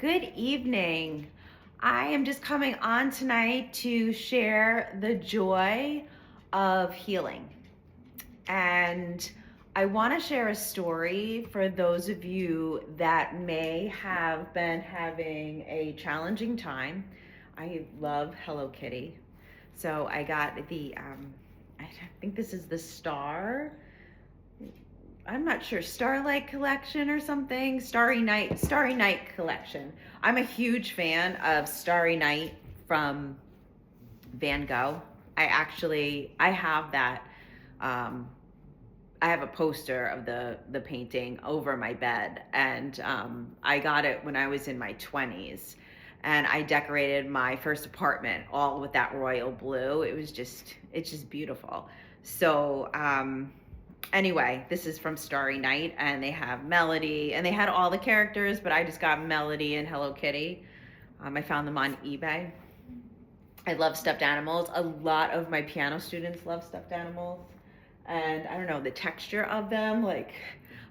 Good evening. I am just coming on tonight to share the joy of healing. And I want to share a story for those of you that may have been having a challenging time. I love Hello Kitty. So I got I think this is the I'm not sure, Starlight Collection or something. Starry Night Collection. I'm a huge fan of Starry Night from Van Gogh. I have that. Um, I have a poster of the painting over my bed, and I got it when I was in my 20s, and I decorated my first apartment all with that royal blue. It's just beautiful. So anyway, this is from Starry Night, and they have Melody, and they had all the characters, but I just got Melody and Hello Kitty. I found them on eBay. I love stuffed animals. A lot of my piano students love stuffed animals. And I don't know, the texture of them. Like,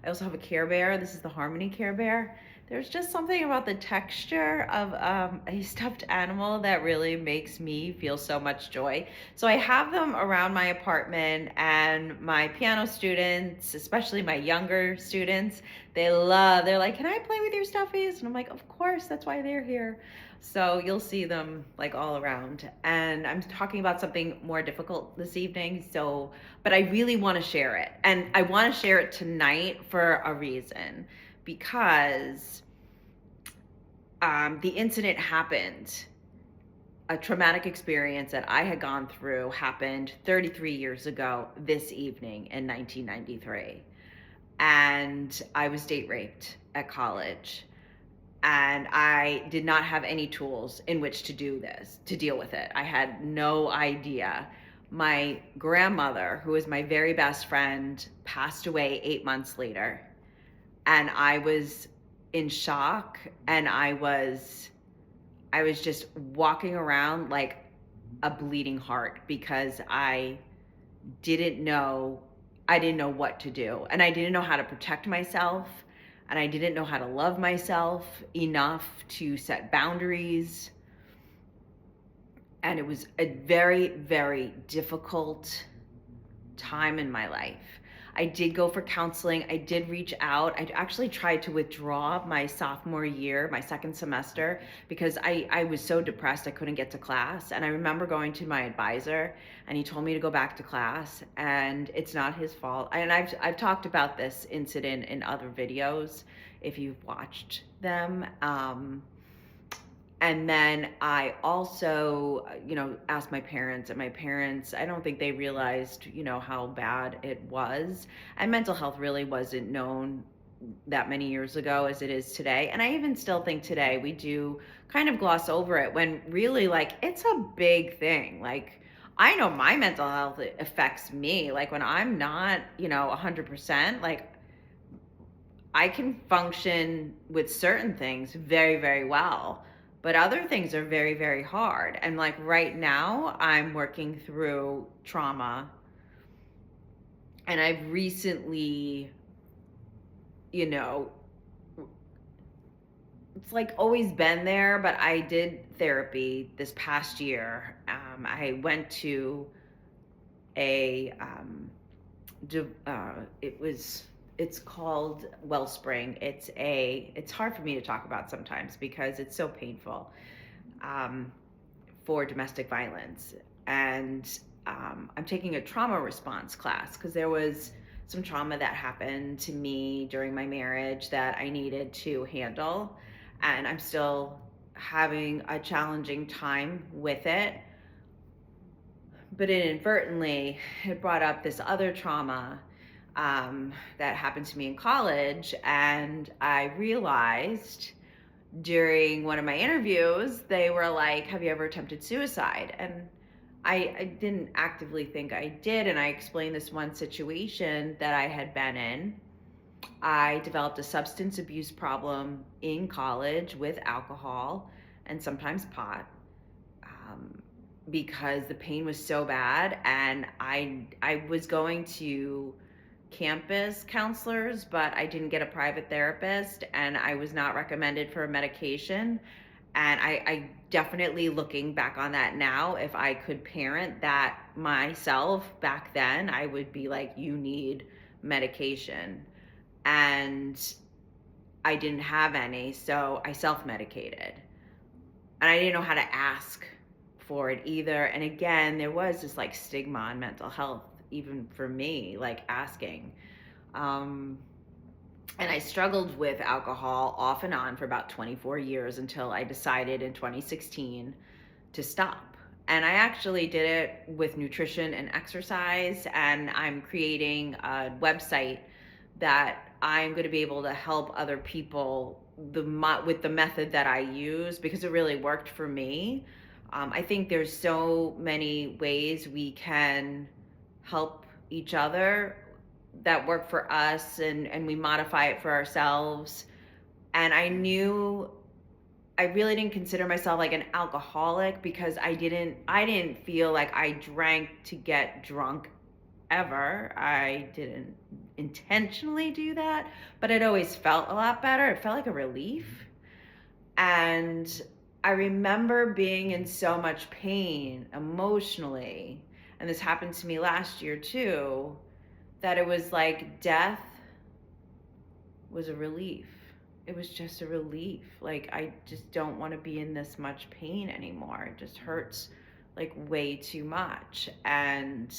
I also have a Care Bear. This is the Harmony Care Bear. There's just something about the texture of a stuffed animal that really makes me feel so much joy. So I have them around my apartment, and my piano students, especially my younger students, they're like, can I play with your stuffies? And I'm like, of course, that's why they're here. So you'll see them like all around. And I'm talking about something more difficult this evening. But I really want to share it. And I want to share it tonight for a reason, because the incident happened. A traumatic experience that I had gone through happened 33 years ago this evening in 1993. And I was date raped at college. And I did not have any tools in which to deal with it. I had no idea. My grandmother, who was my very best friend, passed away 8 months later. And I was in shock, and I was just walking around like a bleeding heart, because didn't know I didn't know what to do, and I didn't know how to protect myself, and I didn't know how to love myself enough to set boundaries. And it was a very, very difficult time in my life. I did go for counseling. I did reach out. I actually tried to withdraw my sophomore year, my second semester, because I was so depressed I couldn't get to class. And I remember going to my advisor, and he told me to go back to class, and it's not his fault. And I've talked about this incident in other videos if you've watched them. And then I also, asked my parents, and my parents, I don't think they realized, how bad it was. And mental health really wasn't known that many years ago as it is today. And I even still think today we do kind of gloss over it, when really, like, it's a big thing. Like, I know my mental health affects me. Like, when I'm not, 100%, like, I can function with certain things very, very well, but other things are very, very hard. And like right now, I'm working through trauma, and I've recently, you know, it's like always been there, but I did therapy this past year. I went to a, it was it's called Wellspring. It's hard for me to talk about sometimes because it's so painful, um, for domestic violence. And I'm taking a trauma response class because there was some trauma that happened to me during my marriage that I needed to handle. And I'm still having a challenging time with it. But inadvertently, it brought up this other trauma that happened to me in college. And I realized during one of my interviews, they were like, have you ever attempted suicide? And I didn't actively think I did. And I explained this one situation that I had been in. I developed a substance abuse problem in college with alcohol and sometimes pot, because the pain was so bad, and I was going to campus counselors, but I didn't get a private therapist, and I was not recommended for a medication. And I definitely, looking back on that now, if I could parent that myself back then, I would be like, you need medication. And I didn't have any, so I self-medicated. And I didn't know how to ask for it either. And again, there was this like stigma on mental health, even for me, like asking. Um, and I struggled with alcohol off and on for about 24 years until I decided in 2016 to stop. And I actually did it with nutrition and exercise, and I'm creating a website that I'm going to be able to help other people with the method that I use, because it really worked for me. I think there's so many ways we can help each other that work for us, and we modify it for ourselves. And I really didn't consider myself like an alcoholic, because I didn't feel like I drank to get drunk ever. I didn't intentionally do that, but it always felt a lot better. It felt like a relief. And I remember being in so much pain emotionally, and this happened to me last year too, that it was like death was a relief. It was just a relief. Like, I just don't want to be in this much pain anymore. It just hurts like way too much. And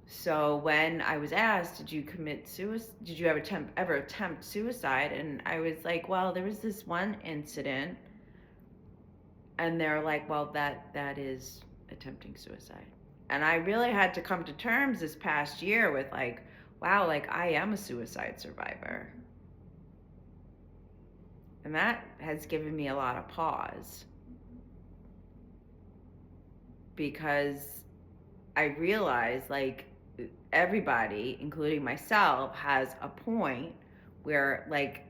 so when I was asked, did you commit suicide? Did you ever attempt suicide? And I was like, well, there was this one incident. And they're like, well, that is attempting suicide. And I really had to come to terms this past year with like, wow, like I am a suicide survivor. And that has given me a lot of pause, because I realize like everybody, including myself, has a point where like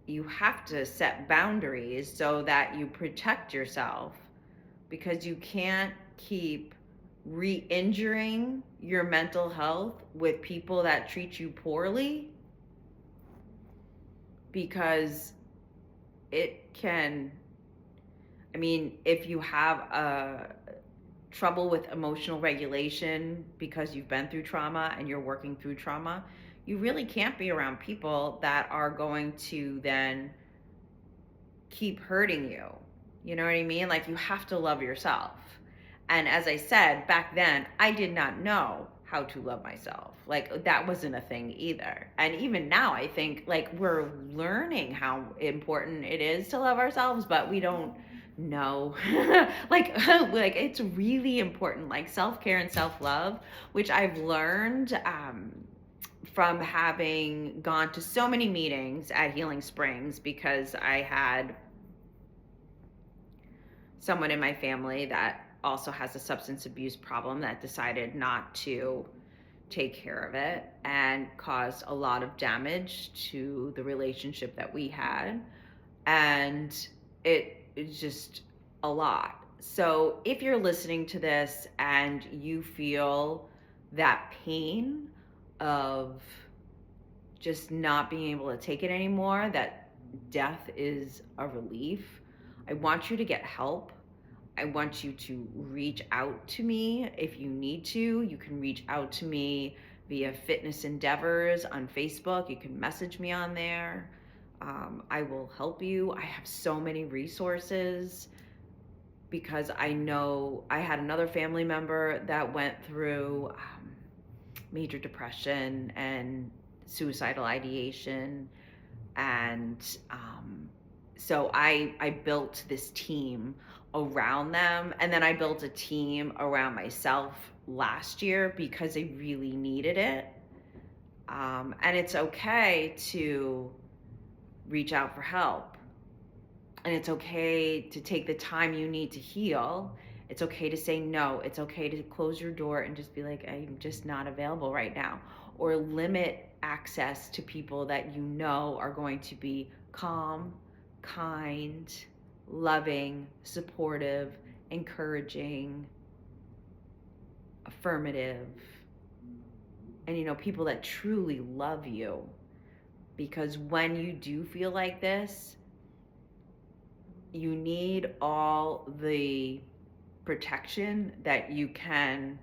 you have to set boundaries so that you protect yourself, because you can't keep re-injuring your mental health with people that treat you poorly, because it can, I mean, if you have trouble with emotional regulation because you've been through trauma and you're working through trauma, you really can't be around people that are going to then keep hurting you. You know what I mean? Like, you have to love yourself. And as I said, back then, I did not know how to love myself. Like, that wasn't a thing either. And even now, I think like we're learning how important it is to love ourselves, but we don't know. like it's really important, like self-care and self-love, which I've learned from having gone to so many meetings at Healing Springs, because I had someone in my family that also has a substance abuse problem that decided not to take care of it, and caused a lot of damage to the relationship that we had. And it's just a lot. So if you're listening to this and you feel that pain of just not being able to take it anymore, that death is a relief, I want you to get help. I want you to reach out to me if you need to. You can reach out to me via Fitness Endeavors on Facebook. You can message me on there. I will help you. I have so many resources, because I know I had another family member that went through major depression and suicidal ideation. And so I built this team around them, and then I built a team around myself last year because I really needed it. And it's okay to reach out for help, and it's okay to take the time you need to heal. It's okay to say no. It's okay to close your door and just be like, I'm just not available right now, or limit access to people that you know are going to be calm, kind, loving, supportive, encouraging, affirmative. and, you know, people that truly love you. Because when you do feel like this, you need all the protection that you can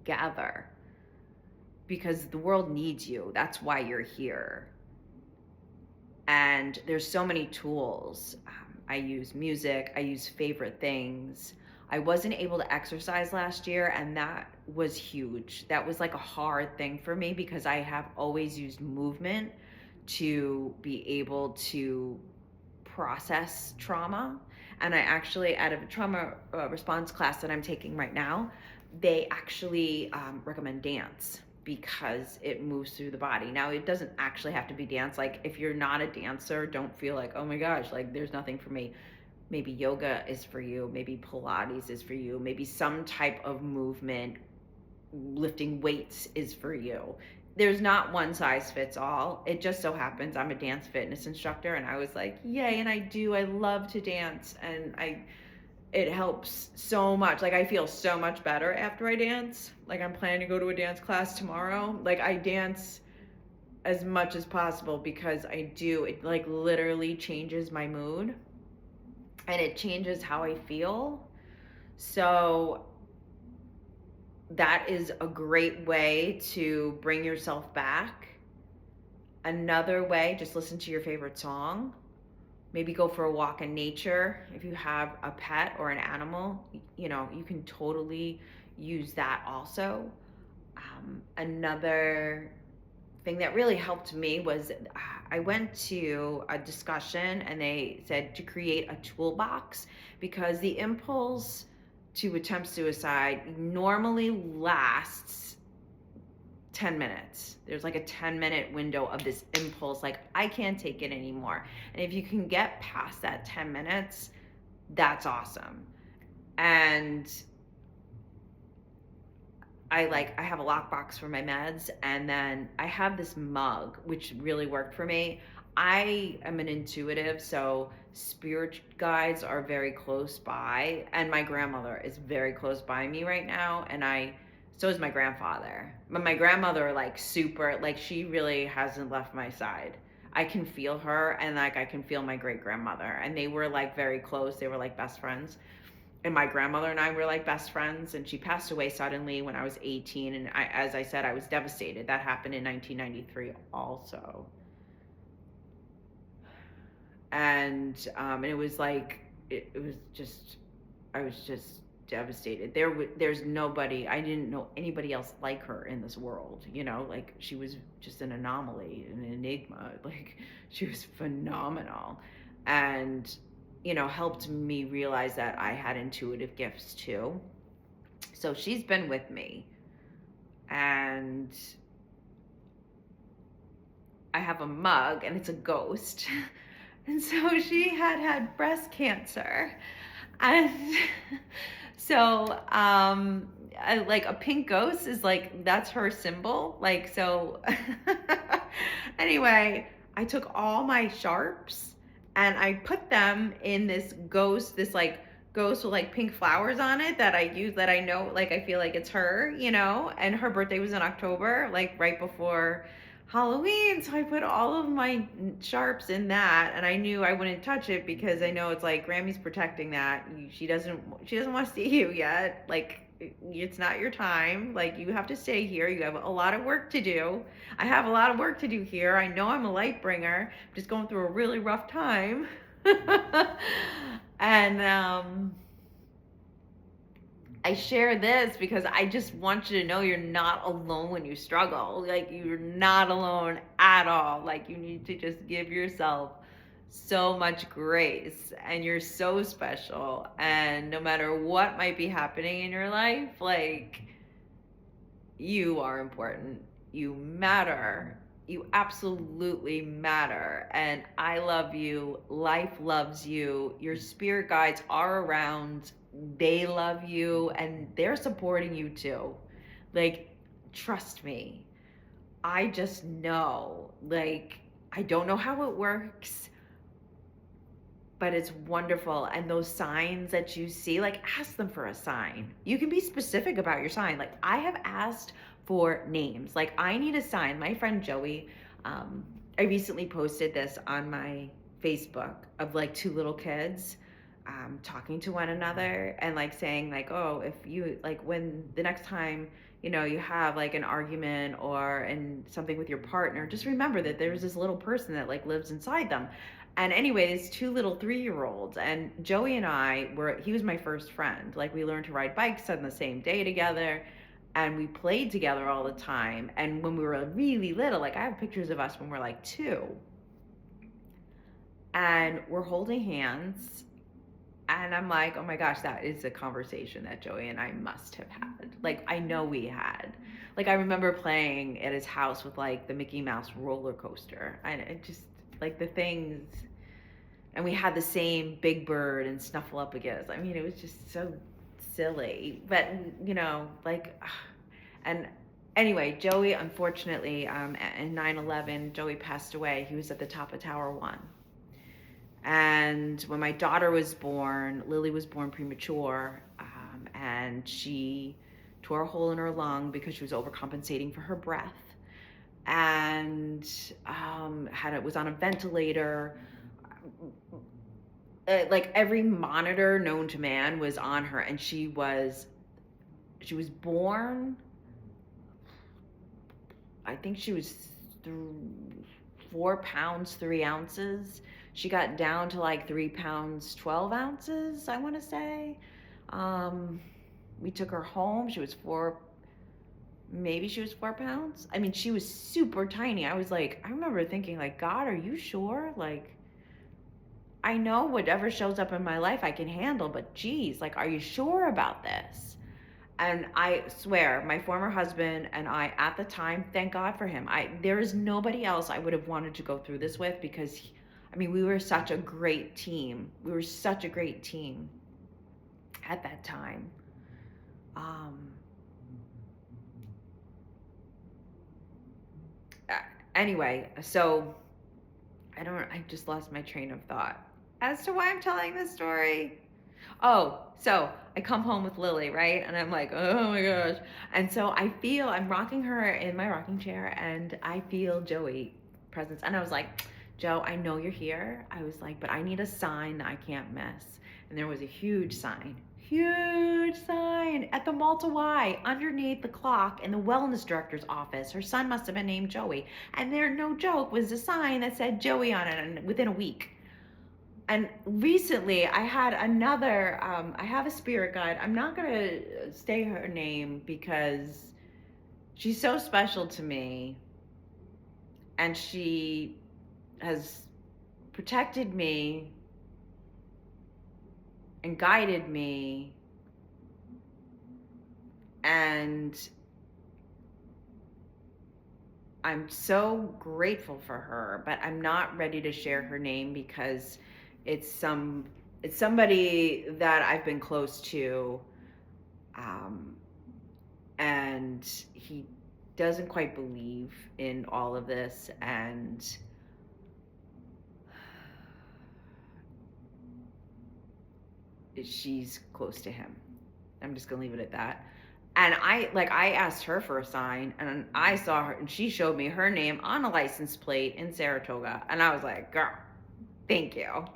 gather, because the world needs you. That's why you're here. And there's so many tools. I use music, I use favorite things. I wasn't able to exercise last year, and that was huge. That was like a hard thing for me because I have always used movement to be able to process trauma. And I actually, out of a trauma response class that I'm taking right now, they actually recommend dance because it moves through the body. Now, it doesn't actually have to be dance. Like, if you're not a dancer, don't feel like, oh my gosh, like there's nothing for me. Maybe yoga is for you, maybe Pilates is for you, maybe some type of movement, lifting weights is for you. There's not one size fits all. It just so happens I'm a dance fitness instructor, and I was like, yay, and I love to dance, and it helps so much. Like, I feel so much better after I dance. Like, I'm planning to go to a dance class tomorrow. Like, I dance as much as possible because it like literally changes my mood and it changes how I feel. So that is a great way to bring yourself back. Another way, just listen to your favorite song. Maybe go for a walk in nature. If you have a pet or an animal, you know, you can totally use that also. Another thing that really helped me was I went to a discussion and they said to create a toolbox, because the impulse to attempt suicide normally lasts 10 minutes. There's like a 10-minute window of this impulse, like, I can't take it anymore. And if you can get past that 10 minutes, that's awesome. And I have a lockbox for my meds, and then I have this mug, which really worked for me. I am an intuitive, so spirit guides are very close by, and my grandmother is very close by me right now, and so is my grandfather. But my grandmother, like, super, like, she really hasn't left my side. I can feel her, and like I can feel my great grandmother, and they were like very close. They were like best friends. And my grandmother and I were like best friends, and she passed away suddenly when I was 18, and as I said, I was devastated. That happened in 1993 also. And it was like, it was just, I was just devastated. There's nobody, I didn't know anybody else like her in this world, you know, like, she was just an anomaly, an enigma. Like, she was phenomenal. And, you know, helped me realize that I had intuitive gifts too. So she's been with me, and I have a mug, and it's a ghost. And so she had breast cancer, and so like a pink ghost is like, that's her symbol. Like, so anyway, I took all my sharps and I put them in this ghost, this like ghost with like pink flowers on it that I use, that I know, like, I feel like it's her, you know, and her birthday was in October, like right before Halloween. So I put all of my sharps in that, and I knew I wouldn't touch it because I know it's like, Grammy's protecting that. She doesn't want to see you yet. Like, it's not your time. Like, you have to stay here. You have a lot of work to do. I have a lot of work to do here. I know I'm a light bringer. I'm just going through a really rough time. And I share this because I just want you to know you're not alone when you struggle. Like, you're not alone at all. Like, you need to just give yourself so much grace, and you're so special. And no matter what might be happening in your life, like, you are important. You matter. You absolutely matter. And I love you. Life loves you. Your spirit guides are around. They love you, and they're supporting you too. Like, trust me. I just know. Like, I don't know how it works, but it's wonderful. And those signs that you see, like, ask them for a sign. You can be specific about your sign. Like, I have asked for names. Like, I need a sign. My friend Joey, I recently posted this on my Facebook of like two little kids talking to one another and like saying like, oh, if you like, when the next time you have like an argument or and something with your partner, just remember that there's this little person that like lives inside them. And anyways, two little 3-year-olds, and Joey and he was my first friend. Like, we learned to ride bikes on the same day together, and we played together all the time. And when we were really little, like, I have pictures of us when we're like 2, and we're holding hands, and I'm like, oh my gosh, that is a conversation that Joey and I must have had. Like, I know we had. Like, I remember playing at his house with like the Mickey Mouse roller coaster, and it just like the things, and we had the same Big Bird and Snuffleupagus. I mean, it was just so silly, but like, and anyway, Joey, unfortunately, in 9/11, Joey passed away. He was at the top of Tower 1. And when my daughter was born, Lily was born premature, and she tore a hole in her lung because she was overcompensating for her breath, and was on a ventilator. Like, every monitor known to man was on her, and she was born, I think she was 4 pounds 3 ounces. She got down to like 3 pounds 12 ounces, I want to say. We took her home. She was 4 pounds. I mean, she was super tiny. I remember thinking like, God, are you sure? Like, I know whatever shows up in my life I can handle, but geez, like, are you sure about this? And I swear, my former husband and I, at the time, thank God for him. There is nobody else I would have wanted to go through this with, because we were such a great team. We were such a great team at that time. Anyway, so I just lost my train of thought as to why I'm telling this story. Oh, so I come home with Lily, right? And I'm like, oh my gosh. And so I'm rocking her in my rocking chair, and I feel Joey presence. And I was like, Joe, I know you're here. I was like, but I need a sign that I can't miss. And there was a huge sign at the Malta Y underneath the clock in the wellness director's office. Her son must have been named Joey. And there, no joke, was a sign that said Joey on it, and within a week. And recently I had another, I have a spirit guide. I'm not going to say her name because she's so special to me, and she has protected me and guided me, and I'm so grateful for her, but I'm not ready to share her name because it's somebody that I've been close to, and he doesn't quite believe in all of this, and she's close to him. I'm just gonna leave it at that. And I asked her for a sign, and I saw her, and she showed me her name on a license plate in Saratoga, and I was like, girl, thank you.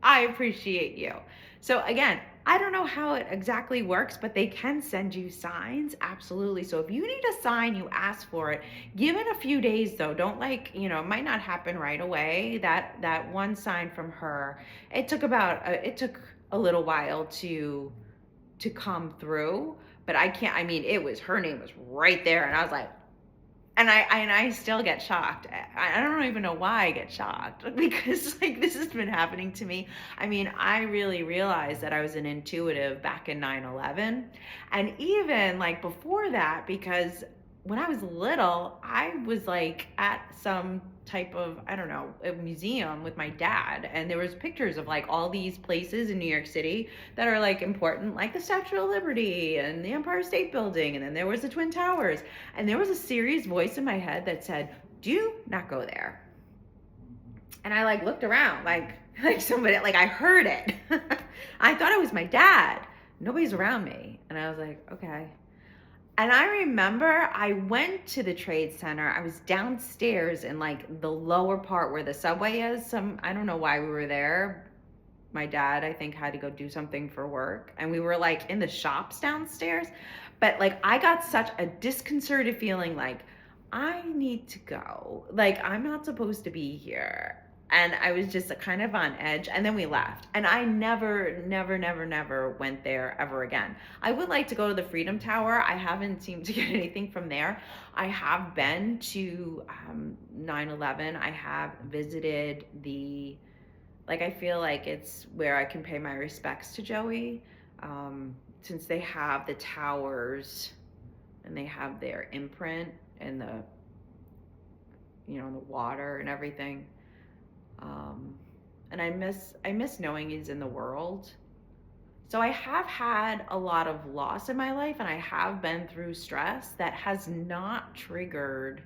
I appreciate you. So again, I don't know how it exactly works, but they can send you signs, absolutely. So if you need a sign, you ask for it. Give it a few days though. Don't it might not happen right away. That one sign from her, it took a little while to come through, but her name was right there, and I was like, and I still get shocked. I don't even know why I get shocked, because like, this has been happening to me. I really realized that I was an intuitive back in 9/11, and even like before that, because when I was little, I was like at some type of, I don't know, a museum with my dad, and there was pictures of like all these places in New York City that are like important, like the Statue of Liberty and the Empire State Building, and then there was the Twin Towers, and there was a serious voice in my head that said, do not go there. And I like looked around like somebody, like I heard it. I thought it was my dad. Nobody's around me. And I was like, okay. And I remember I went to the Trade Center. I was downstairs in like the lower part where the subway is. I don't know why we were there. My dad, I think, had to go do something for work. And we were like in the shops downstairs. But like I got such a disconcerted feeling like I need to go. Like I'm not supposed to be here. And I was just kind of on edge. And then we left. And I never went there ever again. I would like to go to the Freedom Tower. I haven't seemed to get anything from there. I have been to 9/11. I have visited like I feel like it's where I can pay my respects to Joey, since they have the towers and they have their imprint and the the water and everything. And I miss knowing he's in the world. So I have had a lot of loss in my life, and I have been through stress that has not triggered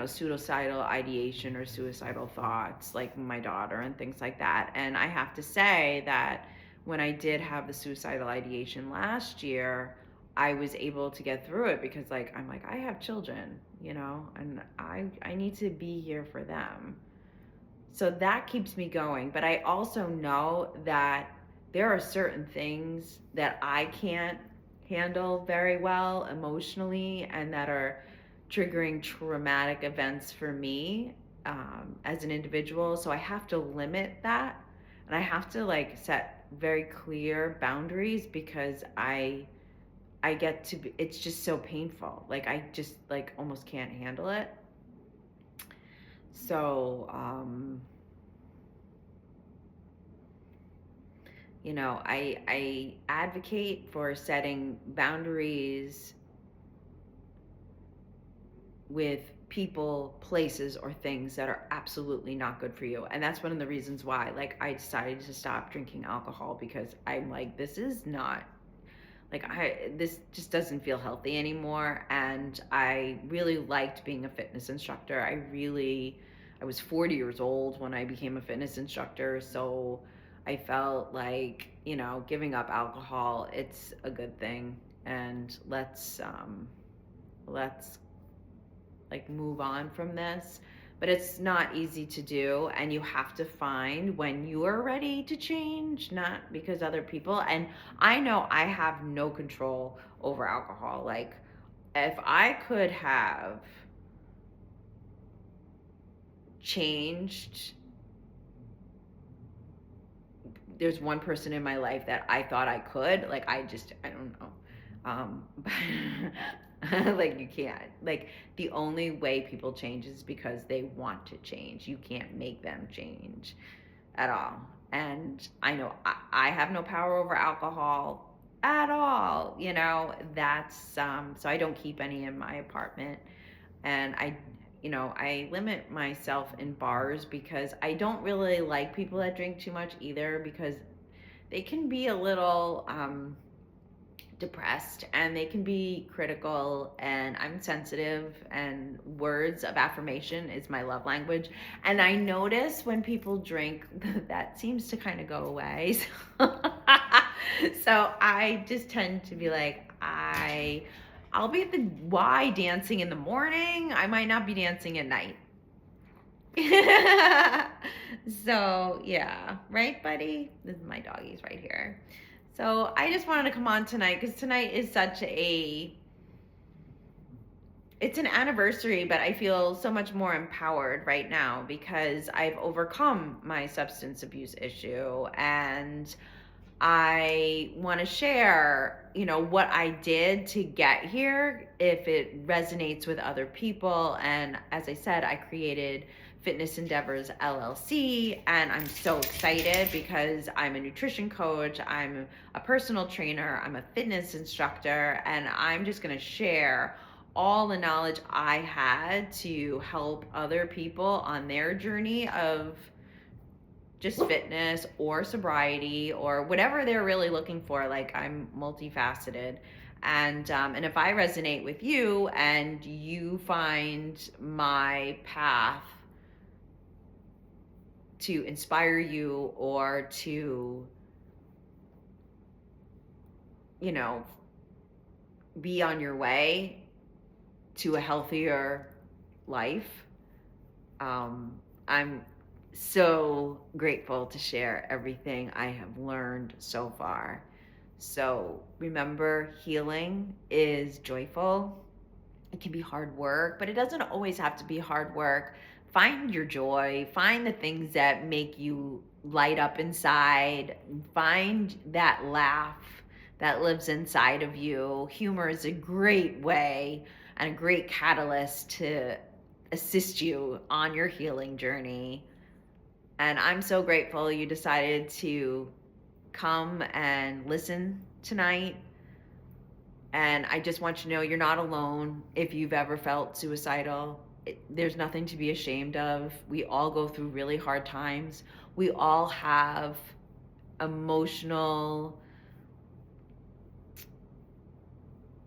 suicidal ideation or suicidal thoughts like my daughter and things like that. And I have to say that when I did have the suicidal ideation last year, I was able to get through it because I'm like, I have children, and I need to be here for them. So that keeps me going. But I also know that there are certain things that I can't handle very well emotionally and that are triggering traumatic events for me as an individual. So I have to limit that, and I have to set very clear boundaries because I get to be, it's just so painful. I just almost can't handle it. So I advocate for setting boundaries with people, places, or things that are absolutely not good for you. And that's one of the reasons why I decided to stop drinking alcohol, because I'm like, this is not this just doesn't feel healthy anymore. And I really liked being a fitness instructor. I was 40 years old when I became a fitness instructor, so I felt like giving up alcohol, it's a good thing, and let's move on from this. But it's not easy to do, and you have to find when you are ready to change, not because other people. And I know I have no control over alcohol. If I could have changed, there's one person in my life that I thought I could, I don't know. You can't. The only way people change is because they want to change. You can't make them change at all. And I know I have no power over alcohol at all. That's so I don't keep any in my apartment, and I limit myself in bars because I don't really like people that drink too much either, because they can be a little depressed, and they can be critical, and I'm sensitive, and words of affirmation is my love language. And I notice when people drink, that seems to kind of go away. So I just tend to be like, I'll be at the Y dancing in the morning. I might not be dancing at night. So yeah, right, buddy? This is my doggies right here. So I just wanted to come on tonight because tonight is it's an anniversary, but I feel so much more empowered right now because I've overcome my substance abuse issue, and I want to share, what I did to get here, if it resonates with other people. And as I said, I created Fitness Endeavors LLC, and I'm so excited because I'm a nutrition coach, I'm a personal trainer, I'm a fitness instructor, and I'm just going to share all the knowledge I had to help other people on their journey of just fitness or sobriety or whatever they're really looking for. I'm multifaceted. And if I resonate with you and you find my path to inspire you or to you know, be on your way to a healthier life. I'm so grateful to share everything I have learned so far. So remember, healing is joyful. It can be hard work, but it doesn't always have to be hard work. Find your joy, find the things that make you light up inside, find that laugh that lives inside of you. Humor is a great way and a great catalyst to assist you on your healing journey. And I'm so grateful you decided to come and listen tonight. And I just want you to know you're not alone if you've ever felt suicidal. There's nothing to be ashamed of. We all go through really hard times. We all have emotional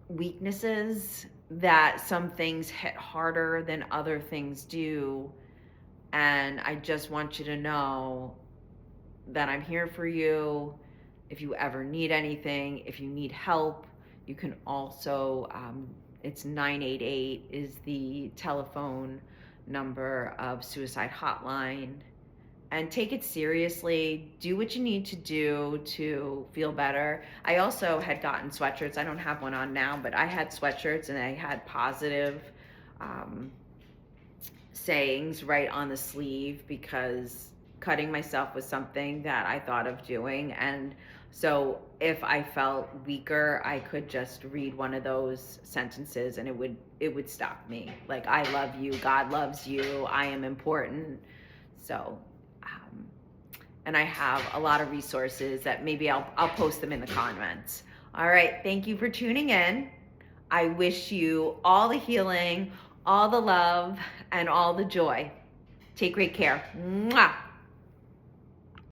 weaknesses that some things hit harder than other things do. And I just want you to know that I'm here for you. If you ever need anything, if you need help, you can also, it's 988 is the telephone number of Suicide Hotline. And take it seriously. Do what you need to do to feel better. I also had gotten sweatshirts. I don't have one on now, but I had sweatshirts and I had positive sayings right on the sleeve because cutting myself was something that I thought of doing. And so if I felt weaker, I could just read one of those sentences and it would stop me. Like, I love you, God loves you, I am important. So and I have a lot of resources that maybe I'll post them in the comments. All right, thank you for tuning in. I wish you all the healing, all the love, and all the joy. Take great care. Mwah.